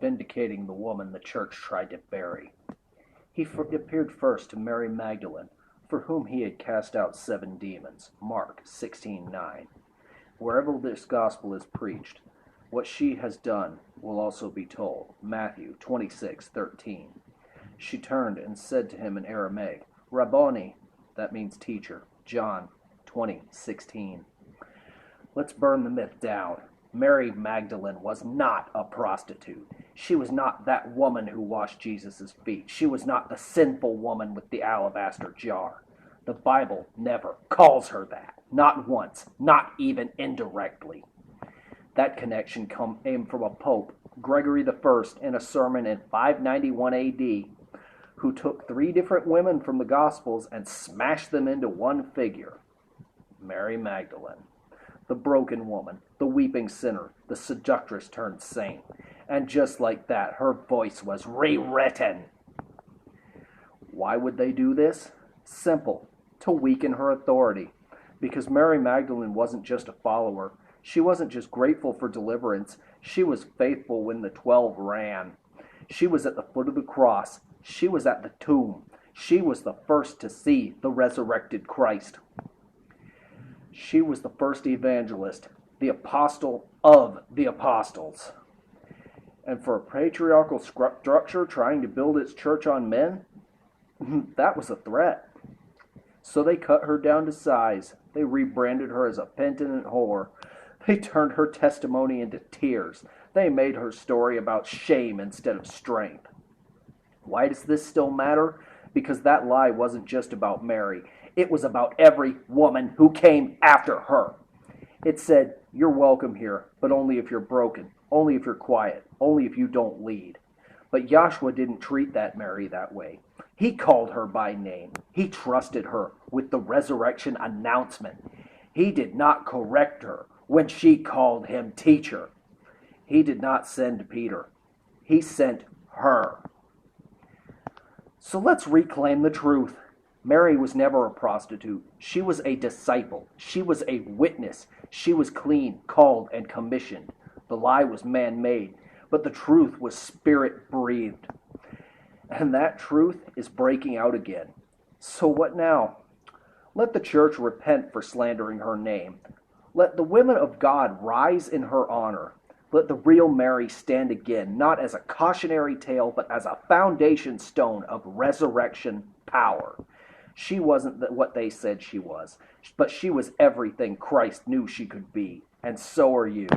vindicating the woman the church tried to bury. He appeared first to Mary Magdalene, for whom he had cast out 7 demons. Mark 16:9. Wherever this gospel is preached, what she has done will also be told. Matthew 26:13. She turned and said to him in Aramaic, Rabboni, that means teacher. John 20:16. Let's burn the myth down. Mary Magdalene was not a prostitute. She was not that woman who washed Jesus' feet. She was not the sinful woman with the alabaster jar. The Bible never calls her that. Not once. Not even indirectly. That connection came from a pope, Gregory I, in a sermon in 591 AD, who took 3 different women from the Gospels and smashed them into one figure. Mary Magdalene. The broken woman, the weeping sinner, the seductress turned saint. And just like that, her voice was rewritten. Why would they do this? Simple. To weaken her authority. Because Mary Magdalene wasn't just a follower. She wasn't just grateful for deliverance. She was faithful when the 12 ran. She was at the foot of the cross. She was at the tomb. She was the first to see the resurrected Christ. She was the first evangelist, the apostle of the apostles. And for a patriarchal structure trying to build its church on men, that was a threat. So they cut her down to size. They rebranded her as a penitent whore. They turned her testimony into tears. They made her story about shame instead of strength. Why does this still matter? Because that lie wasn't just about Mary. It was about every woman who came after her. It said, you're welcome here, but only if you're broken, only if you're quiet, only if you don't lead. But Joshua didn't treat that Mary that way. He called her by name. He trusted her with the resurrection announcement. He did not correct her when she called him teacher. He did not send Peter. He sent her. So let's reclaim the truth. Mary was never a prostitute. She was a disciple. She was a witness. She was clean, called, and commissioned. The lie was man-made, but the truth was spirit-breathed. And that truth is breaking out again. So what now? Let the church repent for slandering her name. Let the women of God rise in her honor. Let the real Mary stand again, not as a cautionary tale, but as a foundation stone of resurrection power. She wasn't what they said she was, but she was everything Christ knew she could be, and so are you.